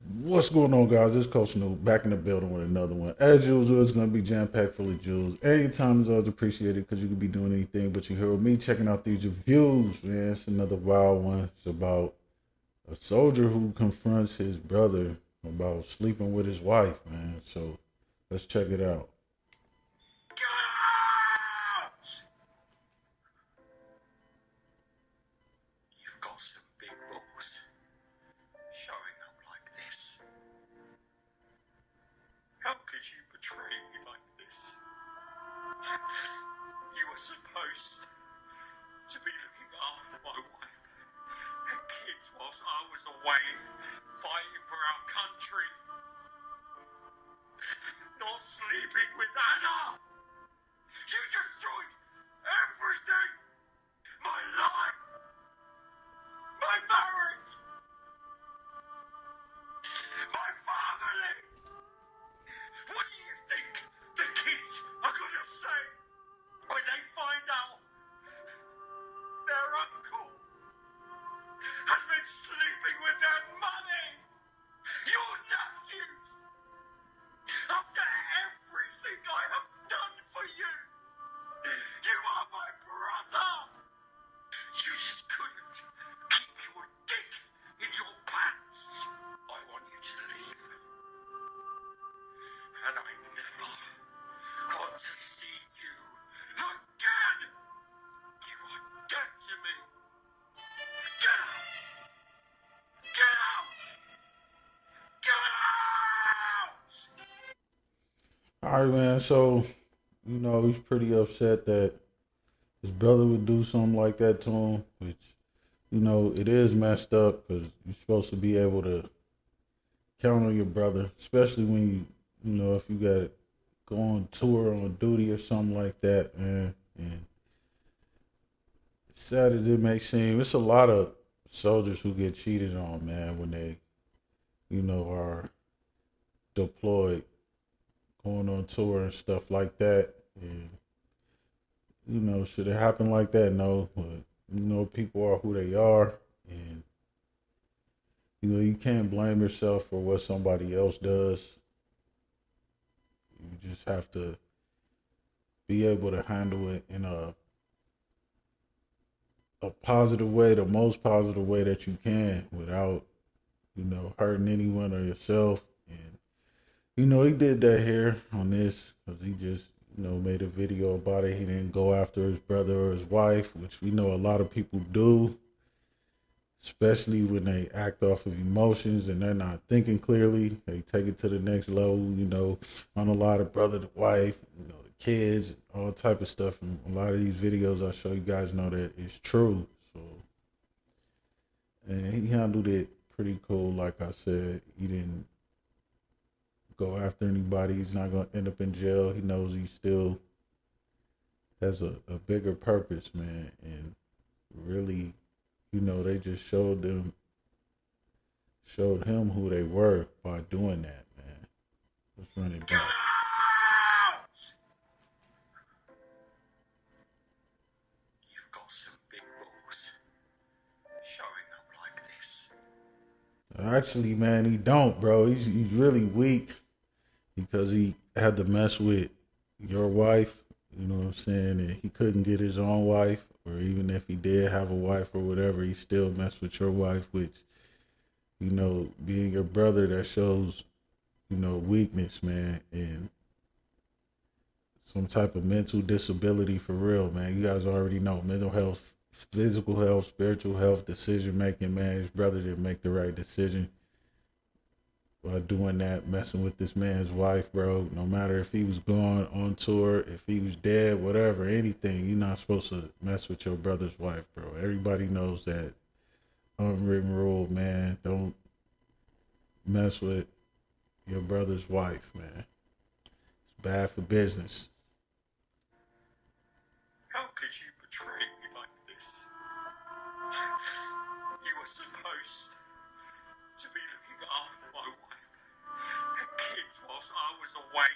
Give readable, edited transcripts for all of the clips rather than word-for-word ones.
What's going on, guys? It's Coach Snoop back in the building with another one. As usual, it's going to be jam packed full of jewels. Any time is always appreciated because you could be doing anything but you hear me checking out these reviews, man. It's another wild one. It's about a soldier who confronts his brother about sleeping with his wife, man. So let's check it out. You've got some big balls showing up like this. How could you betray me like this? You were supposed to be looking after my wife and kids whilst I was away fighting for our country, not sleeping with Anna. You destroyed everything. My life, my marriage, my family. What do you think the kids are gonna say when they find out their uncle has been sleeping with their mummy? Your nephews. After everything I have done for you, you are my brother. You just couldn't keep your dick in your pants. I want you to leave. And I never want to see you again. You are dead to me. Get out! Get out! Get out! All right, man. So, he's pretty upset that his brother would do something like that to him, which, it is messed up because you're supposed to be able to count on your brother, especially when if you got to go on tour on duty or something like that, man. And sad as it may seem, it's a lot of soldiers who get cheated on, man, when they, are deployed, going on tour and stuff like that. And, should it happen like that? No, but, people are who they are. And, you can't blame yourself for what somebody else does. You just have to be able to handle it in a positive way, the most positive way that you can without, hurting anyone or yourself. And, he did that here on this because he just, made a video about it. He didn't go after his brother or his wife, which we know a lot of people do, especially when they act off of emotions and they're not thinking clearly. They take it to the next level, on a lot of brother to wife, the kids, all type of stuff. And a lot of these videos I show you guys know that it's true. So, and he handled it pretty cool. Like I said, he didn't go after anybody. He's not going to end up in jail. He knows he still has a bigger purpose, man. And really, they just showed him who they were by doing that, man. Let's run it back. You've got some big balls showing up like this. Actually, man, he don't, bro. He's really weak because he had to mess with your wife. You know what I'm saying? And he couldn't get his own wife, or even if he did have a wife or whatever, he still messed with your wife, which, being your brother, that shows, weakness, man, and some type of mental disability for real, man. You guys already know mental health, physical health, spiritual health, decision making, man. His brother didn't make the right decision by doing that, messing with this man's wife, bro. No matter if he was going on tour, if he was dead, whatever, anything, you're not supposed to mess with your brother's wife, bro. Everybody knows that unwritten rule, man. Don't mess with your brother's wife, man. It's bad for business. How could you betray me like this? You were supposed to be looking after my wife and kids whilst I was away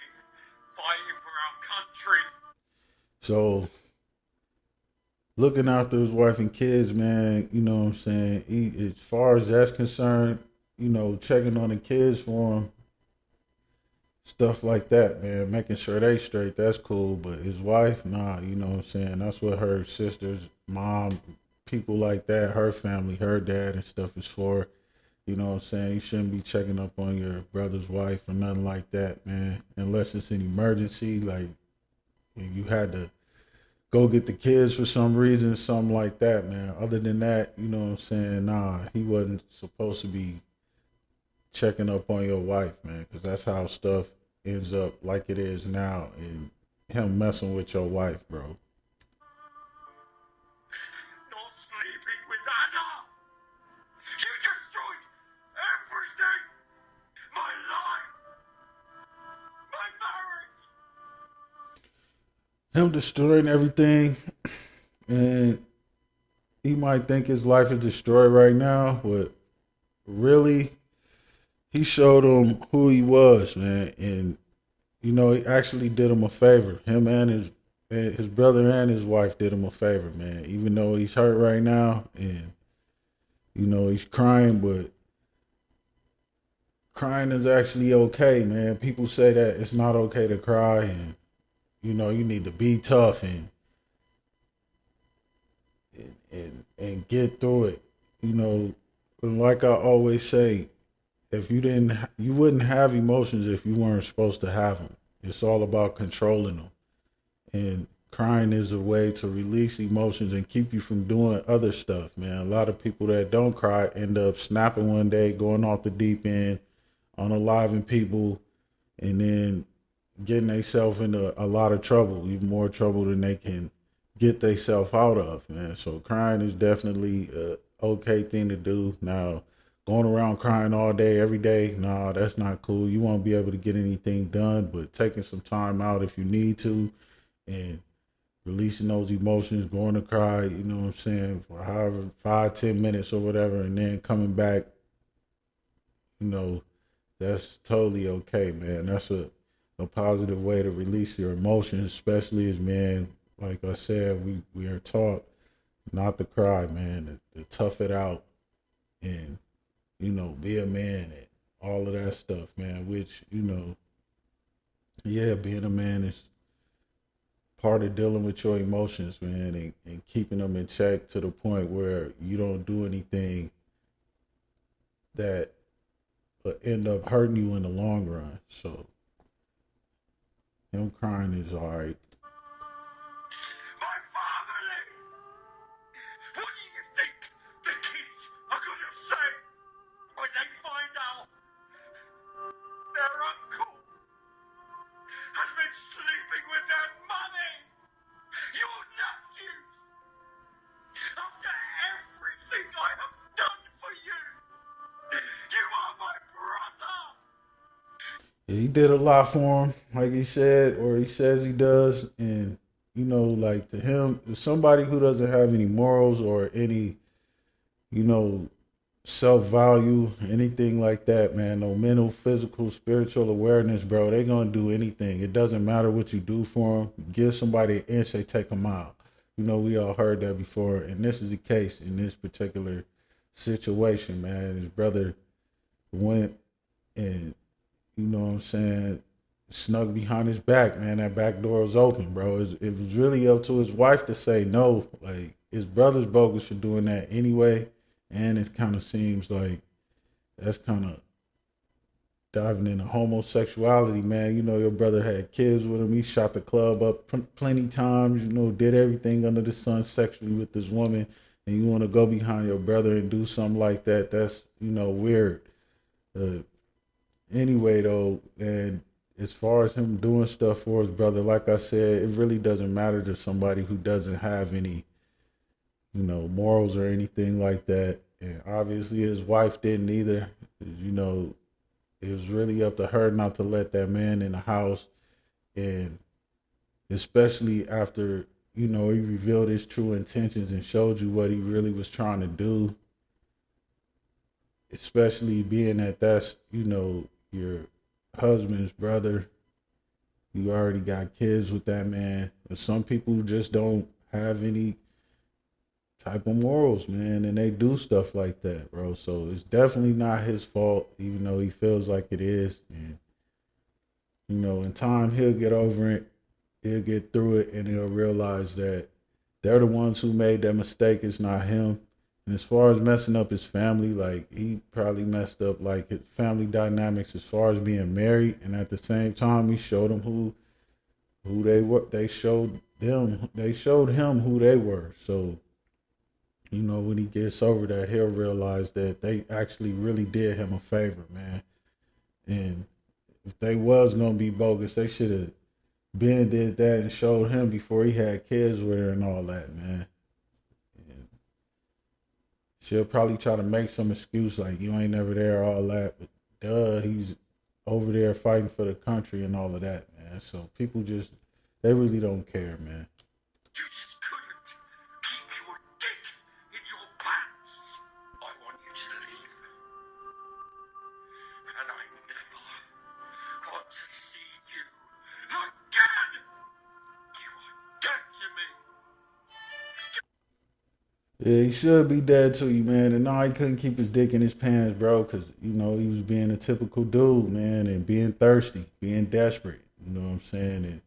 fighting for our country. So, looking after his wife and kids, man, you know what I'm saying? As far as that's concerned, checking on the kids for him, stuff like that, man, making sure they straight, that's cool. But his wife, nah, you know what I'm saying? That's what her sisters, mom, people like that, her family, her dad and stuff is for. You know what I'm saying? You shouldn't be checking up on your brother's wife or nothing like that, man. Unless it's an emergency, like you had to go get the kids for some reason, something like that, man. Other than that, you know what I'm saying? Nah, he wasn't supposed to be checking up on your wife, man, because that's how stuff ends up like it is now, and him messing with your wife, bro. Not sleeping with Anna. You destroyed everything. My life. My marriage. Him destroying everything, and he might think his life is destroyed right now, but really, he showed him who he was, man, and he actually did him a favor. Him and his brother and his wife did him a favor, man. Even though he's hurt right now, and he's crying, but crying is actually okay, man. People say that it's not okay to cry, and you need to be tough and get through it. But like I always say, if you wouldn't have emotions if you weren't supposed to have them. It's all about controlling them. And crying is a way to release emotions and keep you from doing other stuff, man. A lot of people that don't cry end up snapping one day, going off the deep end, unaliving people, and then getting themselves into a lot of trouble, even more trouble than they can get themselves out of, man. So crying is definitely a okay thing to do. Now, going around crying all day, every day, nah, that's not cool. You won't be able to get anything done, but taking some time out if you need to and releasing those emotions, going to cry, you know what I'm saying, for however 5, 10 minutes or whatever, and then coming back, you know, that's totally okay, man. That's a positive way to release your emotions, especially as men, like I said, we are taught not to cry, man, to tough it out and, be a man and all of that stuff, man, which, yeah, being a man is part of dealing with your emotions, man, and keeping them in check to the point where you don't do anything that will end up hurting you in the long run. So him crying is all right. My family. What do you think the kids are gonna say when they find out their uncle has been sleeping with their mummy? Your nephews. After everything I have done for you, you are my brother. Yeah, he did a lot for him, like he said, or he says he does, and like to him, somebody who doesn't have any morals or any, you know, self value, anything like that, man. No mental, physical, spiritual awareness, bro. They gonna do anything. It doesn't matter what you do for them. Give somebody an inch, they take a mile. We all heard that before, and this is the case in this particular situation, man. His brother went and what I'm saying, snuck behind his back, man. That back door was open, bro. It was really up to his wife to say no. Like his brother's bogus for doing that anyway, and it kind of seems like that's kind of diving into homosexuality, man. Your brother had kids with him. He shot the club up plenty times. Did everything under the sun sexually with this woman, and you want to go behind your brother and do something like that? That's weird. Uh, anyway, though, and as far as him doing stuff for his brother, like I said, it really doesn't matter to somebody who doesn't have any, morals or anything like that. And obviously, his wife didn't either. It was really up to her not to let that man in the house, and especially after he revealed his true intentions and showed you what he really was trying to do. Especially being that that's your husband's brother. You already got kids with that man. But some people just don't have any type of morals, man, and they do stuff like that, bro. So it's definitely not his fault, even though he feels like it is. And in time he'll get over it, he'll get through it, and he'll realize that they're the ones who made that mistake. It's not him. And as far as messing up his family, like he probably messed up like his family dynamics as far as being married, and at the same time he showed them who they were. They showed him who they were. So when he gets over that, he'll realize that they actually really did him a favor, man. And if they was gonna be bogus, they should have been did that and showed him before he had kids with her and all that, man. And she'll probably try to make some excuse like you ain't never there, all that, but he's over there fighting for the country and all of that, man. So people just they really don't care, man. You just couldn't keep your dick in your pants. I want you to leave. And I never want to see you again. You are dead to me. Yeah, he should be dead to you, man. And no, he couldn't keep his dick in his pants, bro, because, he was being a typical dude, man, and being thirsty, being desperate, you know what I'm saying? And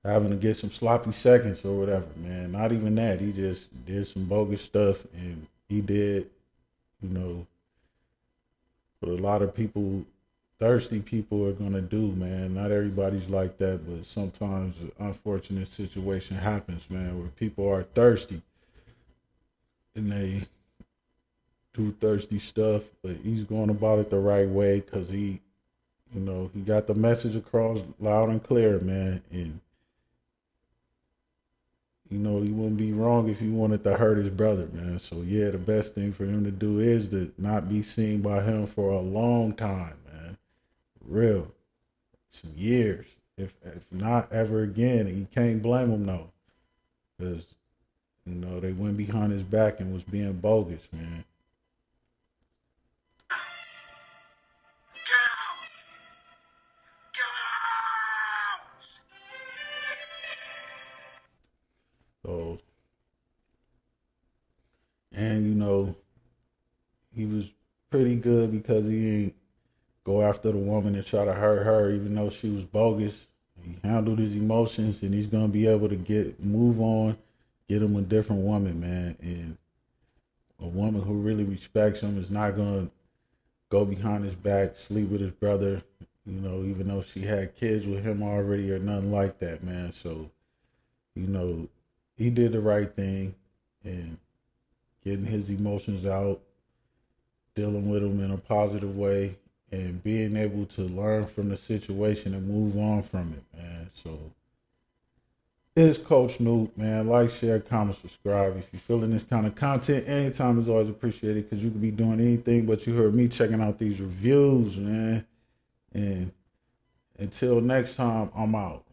having to get some sloppy seconds or whatever, man. Not even that. He just did some bogus stuff, and he did, what a lot of people, thirsty people are going to do, man. Not everybody's like that, but sometimes an unfortunate situation happens, man, where people are thirsty and they do thirsty stuff, but he's going about it the right way because he got the message across loud and clear, man. And he wouldn't be wrong if he wanted to hurt his brother, man. So yeah, the best thing for him to do is to not be seen by him for a long time, man. Real, some years, if not ever again. And you can't blame him though, because they went behind his back and was being bogus, man. Get out! Get out! So, and he was pretty good because he ain't go after the woman and try to hurt her, even though she was bogus. He handled his emotions, and he's gonna be able to move on, get him a different woman, man. And a woman who really respects him is not gonna go behind his back, sleep with his brother, even though she had kids with him already or nothing like that, man. So, he did the right thing and getting his emotions out, dealing with them in a positive way, and being able to learn from the situation and move on from it, man. So it's Coach Newt, man. Like, share, comment, subscribe. If you're feeling this kind of content, anytime is always appreciated because you could be doing anything, but you heard me checking out these reviews, man. And until next time, I'm out.